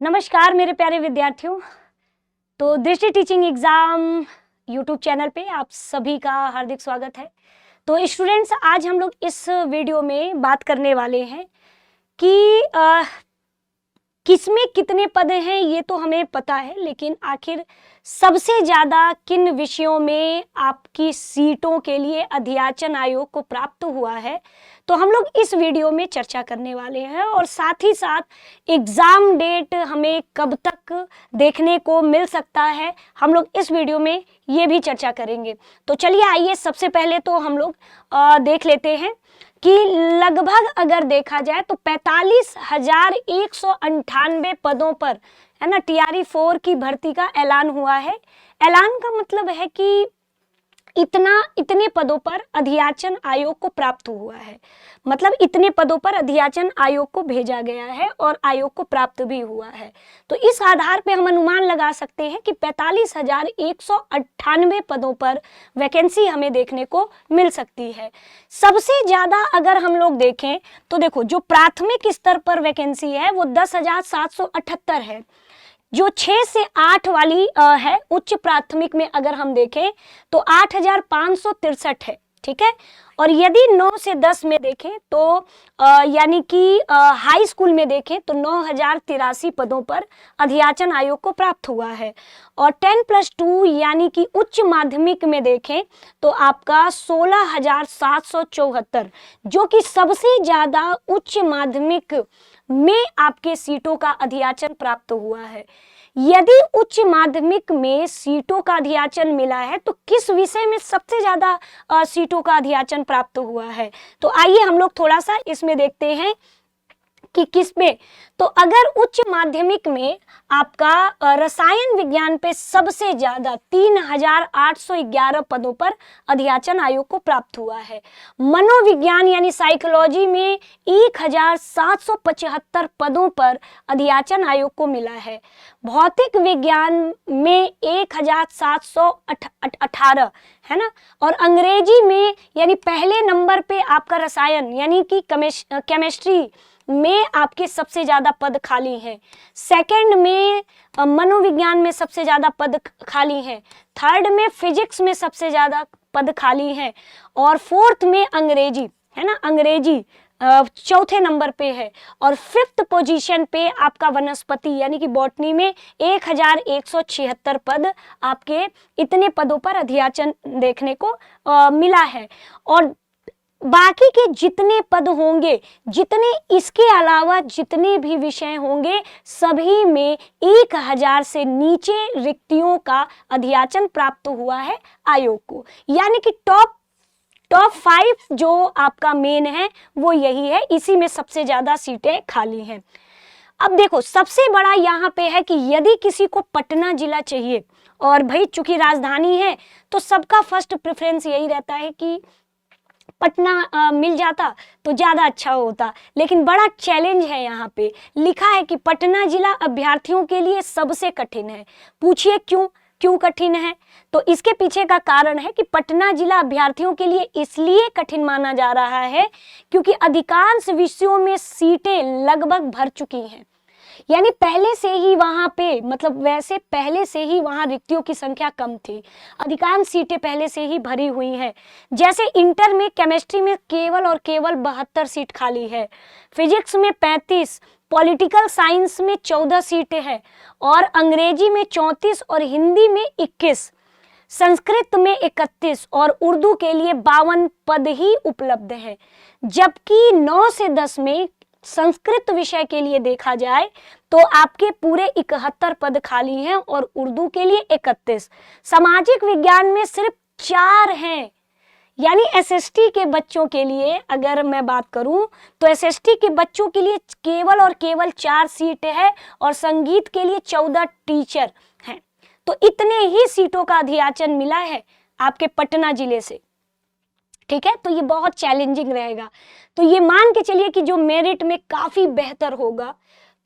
नमस्कार मेरे प्यारे विद्यार्थियों। तो दृष्टि टीचिंग एग्जाम यूट्यूब चैनल पे आप सभी का हार्दिक स्वागत है। तो स्टूडेंट्स, आज हम लोग इस वीडियो में बात करने वाले हैं कि किसमें कितने पद हैं ये तो हमें पता है, लेकिन आखिर सबसे ज़्यादा किन विषयों में आपकी सीटों के लिए अध्याचन आयोग को प्राप्त हुआ है, तो हम लोग इस वीडियो में चर्चा करने वाले हैं। और साथ ही साथ एग्ज़ाम डेट हमें कब तक देखने को मिल सकता है, हम लोग इस वीडियो में ये भी चर्चा करेंगे। तो चलिए आइए, सबसे पहले तो हम लोग देख लेते हैं कि लगभग अगर देखा जाए तो 45,198 पदों पर, है ना, टीआरई 4 की भर्ती का ऐलान हुआ है। ऐलान का मतलब है कि इतने पदों पर अध्याचन आयोग को प्राप्त हुआ है, मतलब इतने पदों पर अध्याचन आयोग को भेजा गया है और आयोग को प्राप्त भी हुआ है। तो इस आधार पे हम अनुमान लगा सकते हैं कि 45,198 पदों पर वैकेंसी हमें देखने को मिल सकती है। सबसे ज्यादा अगर हम लोग देखें तो देखो, जो प्राथमिक स्तर पर वैकेंसी है वो 10,778 है। जो 6 से 8 वाली है उच्च प्राथमिक में अगर हम देखें तो 8,563 है, ठीक है। और यदि 9 से 10 में देखें तो यानी कि हाई स्कूल में देखें तो 9,083 पदों पर अध्याचन आयोग को प्राप्त हुआ है। और 10+2 यानी कि उच्च माध्यमिक में देखें तो आपका 16,774, जो कि सबसे ज्यादा उच्च माध्यमिक में आपके सीटों का अध्याचन प्राप्त हुआ है। यदि उच्च माध्यमिक में सीटों का अध्याचन मिला है तो किस विषय में सबसे ज्यादा सीटों का अध्याचन प्राप्त हुआ है, तो आइए हम लोग थोड़ा सा इसमें देखते हैं कि किसमें। तो अगर उच्च माध्यमिक में आपका रसायन विज्ञान पे सबसे ज्यादा 3,811 पदों पर अध्याचन आयोग को प्राप्त हुआ है। मनोविज्ञान यानी साइकोलॉजी में 1,775 पदों पर अध्याचन आयोग को मिला है। भौतिक विज्ञान में 1,718, है ना। और अंग्रेजी में यानी पहले नंबर पे आपका रसायन यानी कि केमिस्ट्री में आपके सबसे ज्यादा पद खाली हैं। सेकंड में मनोविज्ञान में सबसे ज्यादा पद खाली हैं। थर्ड में फिजिक्स में सबसे ज्यादा पद खाली हैं। और फोर्थ में अंग्रेजी, है ना, अंग्रेजी चौथे नंबर पे है। और फिफ्थ पोजीशन पे आपका वनस्पति यानी कि बॉटनी में 1,176 पद आपके इतने पदों पर अध्याचन देखने को मिला है। और बाकी के जितने पद होंगे, जितने इसके अलावा जितने भी विषय होंगे, सभी में 1,000 से नीचे रिक्तियों का अध्याचन प्राप्त हुआ है आयोग को। यानी कि टॉप 5 जो आपका मेन है वो यही है, इसी में सबसे ज्यादा सीटें खाली हैं। अब देखो, सबसे बड़ा यहाँ पे है कि यदि किसी को पटना जिला चाहिए, और भाई चूंकि राजधानी है तो सबका फर्स्ट प्रेफरेंस यही रहता है कि पटना मिल जाता तो ज्यादा अच्छा होता। लेकिन बड़ा चैलेंज है, यहाँ पे लिखा है कि पटना जिला अभ्यर्थियों के लिए सबसे कठिन है। पूछिए क्यों कठिन है, तो इसके पीछे का कारण है कि पटना जिला अभ्यर्थियों के लिए इसलिए कठिन माना जा रहा है क्योंकि अधिकांश विषयों में सीटें लगभग भर चुकी हैं। यानी पहले से ही वहां पे, मतलब वैसे पहले से ही वहां रिक्तियों की संख्या कम थी, अधिकांश सीटें पहले से ही भरी हुई हैं। जैसे इंटर में केमिस्ट्री में केवल और केवल 72 सीट खाली है, फिजिक्स में 35, पॉलिटिकल साइंस में 14 सीटें हैं, और अंग्रेजी में 34 और हिंदी में 21, संस्कृत में 31 और उर्दू के लिए 52 पद ही उपलब्ध हैं। जबकि 9 से 10 में संस्कृत विषय के लिए देखा जाए तो आपके पूरे 71 पद खाली हैं और उर्दू के लिए 31। सामाजिक विज्ञान में सिर्फ 4 हैं। यानी एसएसटी के बच्चों के लिए अगर मैं बात करूं तो एसएसटी के बच्चों के लिए केवल और केवल 4 सीट है, और संगीत के लिए 14 टीचर हैं। तो इतने ही सीटों का अध्याचन मिला है आपके पटना जिले से, ठीक है। तो ये बहुत चैलेंजिंग रहेगा। तो ये मान के चलिए कि जो मेरिट में काफी बेहतर होगा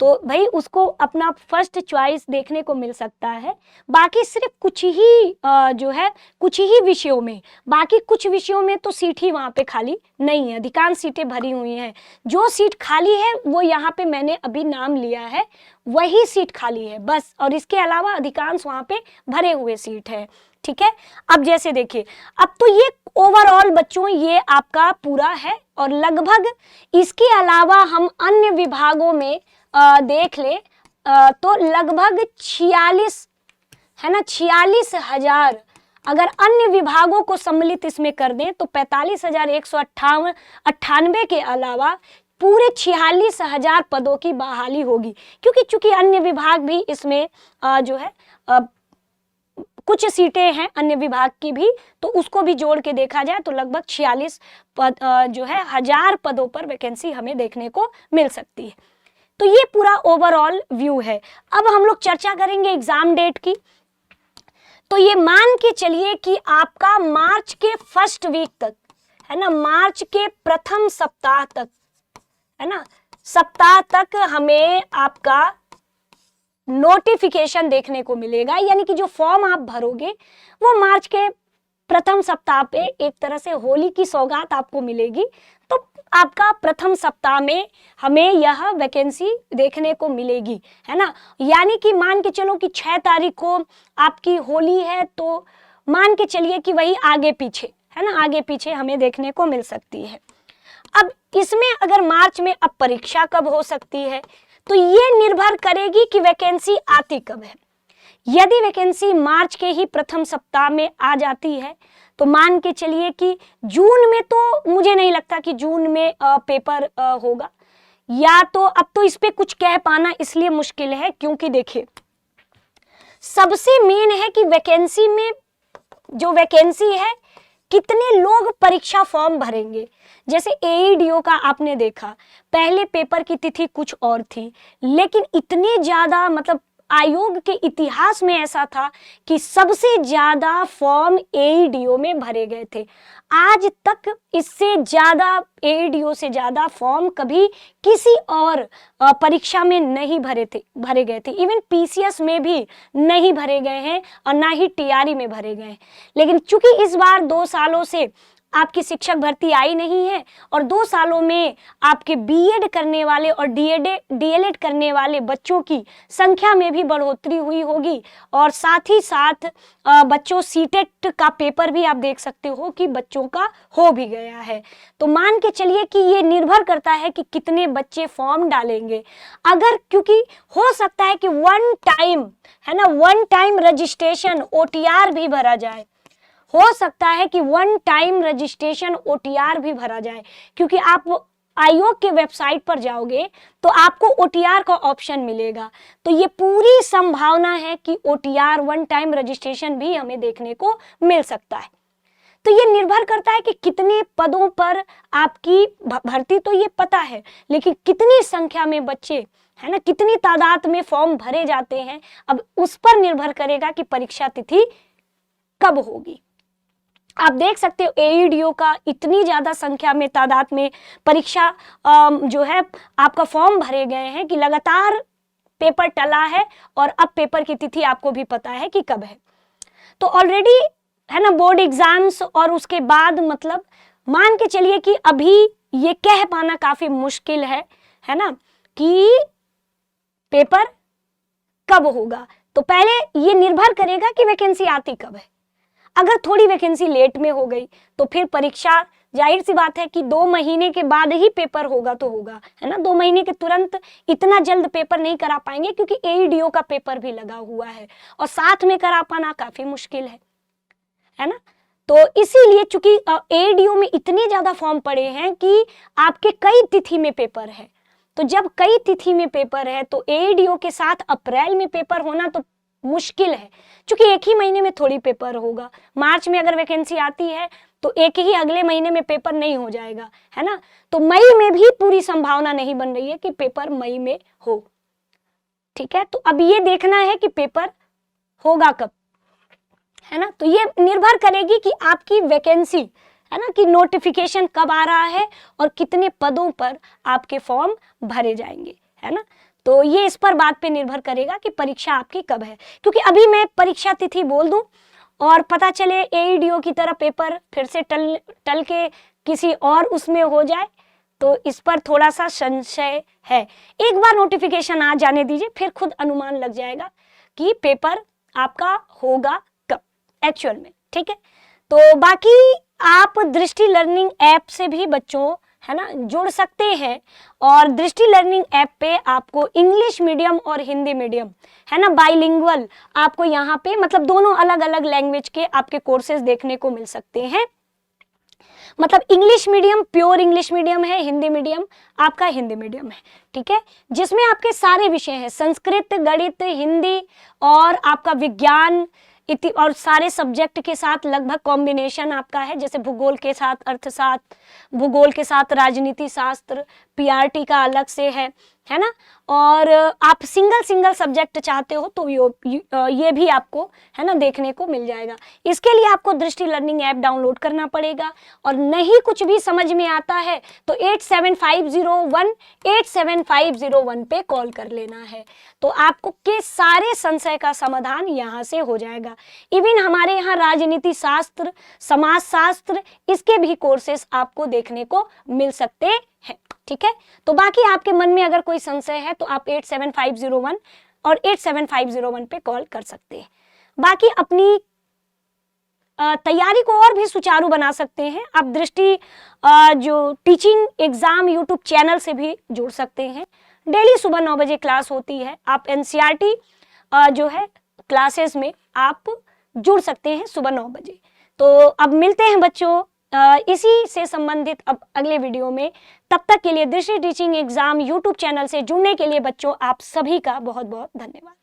तो भाई उसको अपना फर्स्ट चॉइस देखने को मिल सकता है। बाकी सिर्फ कुछ ही जो है कुछ ही विषयों में, बाकी कुछ विषयों में तो सीट ही वहाँ पे खाली नहीं है, अधिकांश सीटें भरी हुई हैं। जो सीट खाली है वो यहाँ पे मैंने अभी नाम लिया है, वही सीट खाली है बस, और इसके अलावा अधिकांश वहाँ पे भरे हुए सीट है। ठीक है, अब जैसे देखिए, अब तो ये ओवरऑल बच्चों ये आपका पूरा है, और लगभग इसके अलावा हम अन्य विभागों में देख ले तो लगभग 46 है ना, 46,000 अगर अन्य विभागों को सम्मिलित इसमें कर दें तो 45,198 के अलावा पूरे 46,000 पदों की बहाली होगी, क्योंकि चूंकि अन्य विभाग भी इसमें जो है कुछ सीटें हैं अन्य विभाग की भी, तो उसको भी जोड़ के देखा जाए तो लगभग 46 पद जो है 1000 पदों पर वैकेंसी हमें देखने को मिल सकती है। तो ये पूरा ओवरऑल व्यू है। अब हम लोग चर्चा करेंगे एग्जाम डेट की। तो ये मान के चलिए कि आपका मार्च के फर्स्ट वीक तक, है ना, मार्च के प्रथम सप्ताह तक, है ना, सप्ताह तक हमें आपका नोटिफिकेशन देखने को मिलेगा, यानी कि जो फॉर्म आप भरोगे वो मार्च के प्रथम सप्ताह पे एक तरह से होली की सौगात आपको मिलेगी। तो आपका प्रथम सप्ताह में हमें यह वैकेंसी देखने को मिलेगी, है ना। यानी कि मान के चलो कि 6 तारीख को आपकी होली है, तो मान के चलिए कि वही आगे पीछे, है ना, आगे पीछे हमें देखने को मिल सकती है। अब इसमें अगर मार्च में अब परीक्षा कब हो सकती है, तो ये निर्भर करेगी कि वैकेंसी आती कब है। यदि वैकेंसी मार्च के ही प्रथम सप्ताह में आ जाती है तो मान के चलिए कि जून में, तो मुझे नहीं लगता कि जून में पेपर होगा, या तो अब तो इस पे कुछ कह पाना इसलिए मुश्किल है क्योंकि देखिए सबसे मेन है कि वैकेंसी में, जो वैकेंसी है कितने लोग परीक्षा फॉर्म भरेंगे। जैसे एईडीओ का आपने देखा, पहले पेपर की तिथि कुछ और थी, लेकिन इतने ज्यादा, मतलब आयोग के इतिहास में ऐसा था कि सबसे ज्यादा फॉर्म एईडीओ में भरे गए थे। आज तक इससे ज्यादा, एईडीओ से ज्यादा फॉर्म कभी किसी और परीक्षा में नहीं भरे गए थे। इवन पीसीएस में भी नहीं भरे गए हैं और ना ही टीआरई में भरे गए हैं। लेकिन चूंकि इस बार 2 सालों से आपकी शिक्षक भर्ती आई नहीं है और 2 सालों में आपके बीएड करने वाले और डीएलएड करने वाले बच्चों की संख्या में भी बढ़ोतरी हुई होगी, और साथ ही साथ बच्चों सीटेट का पेपर भी आप देख सकते हो कि बच्चों का हो भी गया है। तो मान के चलिए कि ये निर्भर करता है कि कितने बच्चे फॉर्म डालेंगे। अगर, क्योंकि हो सकता है कि वन टाइम रजिस्ट्रेशन ओटीआर भी भरा जाए, हो सकता है कि वन टाइम रजिस्ट्रेशन ओटीआर भी भरा जाए, क्योंकि आप आयोग के वेबसाइट पर जाओगे तो आपको ओटीआर का ऑप्शन मिलेगा। तो ये पूरी संभावना है कि ओटीआर वन टाइम रजिस्ट्रेशन भी हमें देखने को मिल सकता है। तो ये निर्भर करता है कि कितने पदों पर आपकी भर्ती, तो ये पता है, लेकिन कितनी संख्या में बच्चे, है ना, कितनी तादाद में फॉर्म भरे जाते हैं, अब उस पर निर्भर करेगा कि परीक्षा तिथि कब होगी। आप देख सकते हो एईडीओ का इतनी ज्यादा संख्या में, तादाद में परीक्षा जो है आपका फॉर्म भरे गए हैं कि लगातार पेपर टला है, और अब पेपर की तिथि आपको भी पता है कि कब है। तो ऑलरेडी, है ना, बोर्ड एग्जाम्स, और उसके बाद मतलब मान के चलिए कि अभी ये कह पाना काफी मुश्किल है ना, कि पेपर कब होगा। तो पहले ये निर्भर करेगा कि वैकेंसी आती कब है। अगर थोड़ी वैकेंसी लेट में हो गई तो फिर परीक्षा, जाहिर सी बात है कि 2 महीने के बाद ही पेपर होगा तो होगा, है ना। 2 महीने के तुरंत इतना जल्द पेपर नहीं करा पाएंगे, क्योंकि एईडीओ का पेपर भी लगा हुआ है और साथ में करा पाना काफी मुश्किल है ना। तो इसीलिए चूंकि एईडीओ में इतने ज्यादा फॉर्म पड़े हैं कि आपके कई तिथि में पेपर है, तो जब कई तिथि में पेपर है तो एईडीओ के साथ अप्रैल में पेपर होना तो मुश्किल है, क्योंकि एक ही महीने में थोड़ी पेपर होगा। मार्च में अगर वैकेंसी आती है तो एक ही अगले महीने में पेपर नहीं हो जाएगा, है ना। तो मई में भी पूरी संभावना नहीं बन रही है कि पेपर मई में हो, ठीक है। तो अब ये देखना है कि पेपर होगा कब, है ना। तो ये निर्भर करेगी कि आपकी वैकेंसी, है ना, कि नोटिफिकेशन कब आ रहा है और कितने पदों पर आपके फॉर्म भरे जाएंगे, है ना। तो ये इस पर बात पे निर्भर करेगा कि परीक्षा आपकी कब है, क्योंकि अभी मैं परीक्षा तिथि बोल दूं और पता चले AEDO की तरह पेपर फिर से टल के किसी और उसमें हो जाए, तो इस पर थोड़ा सा संशय है। एक बार नोटिफिकेशन आ जाने दीजिए, फिर खुद अनुमान लग जाएगा कि पेपर आपका होगा कब एक्चुअल में, ठीक है। तो बाकी आप दृष्टि लर्निंग ऐप से भी बच्चों है ना जुड़ सकते हैं, और दृष्टि लर्निंग ऐप पे आपको इंग्लिश मीडियम और हिंदी मीडियम है ना बाइलिंगुअल आपको यहाँ पे मतलब दोनों अलग अलग लैंग्वेज के आपके कोर्सेज देखने को मिल सकते हैं। मतलब English medium pure English medium है, हिंदी मीडियम आपका हिंदी मीडियम है, ठीक है, जिसमें आपके सारे विषय हैं, संस्कृत, गणित, हिंदी और आपका विज्ञान और सारे सब्जेक्ट के साथ लगभग कॉम्बिनेशन आपका है, जैसे भूगोल के साथ अर्थशास्त्र, भूगोल के साथ राजनीति शास्त्र, PRT का अलग से है ना, और आप सिंगल सब्जेक्ट चाहते हो तो ये भी आपको है ना देखने को मिल जाएगा। इसके लिए आपको दृष्टि लर्निंग ऐप डाउनलोड करना पड़ेगा, और नहीं कुछ भी समझ में आता है तो 8750187501 पे कॉल कर लेना है, तो आपको के सारे संशय का समाधान यहाँ से हो जाएगा। इवन हमारे यहाँ राजनीति शास्त्र, समाज शास्त्र, इसके भी कोर्सेस आपको देखने को मिल सकते हैं, ठीक है। तो बाकी आपके मन में अगर कोई संशय है तो आप 87501 और 87501 पे कॉल कर सकते हैं। बाकी अपनी तैयारी को और भी सुचारू बना सकते हैं आप दृष्टि जो टीचिंग एग्जाम यूट्यूब चैनल से भी जुड़ सकते हैं। डेली सुबह 9 बजे क्लास होती है, आप NCERT जो है क्लासेस में आप जुड़ सकते हैं सुबह 9 बजे। तो अब मिलते हैं बच्चों इसी से संबंधित अब अगले वीडियो में। तब तक के लिए दृष्टि टीचिंग एग्जाम यूट्यूब चैनल से जुड़ने के लिए बच्चों आप सभी का बहुत बहुत धन्यवाद।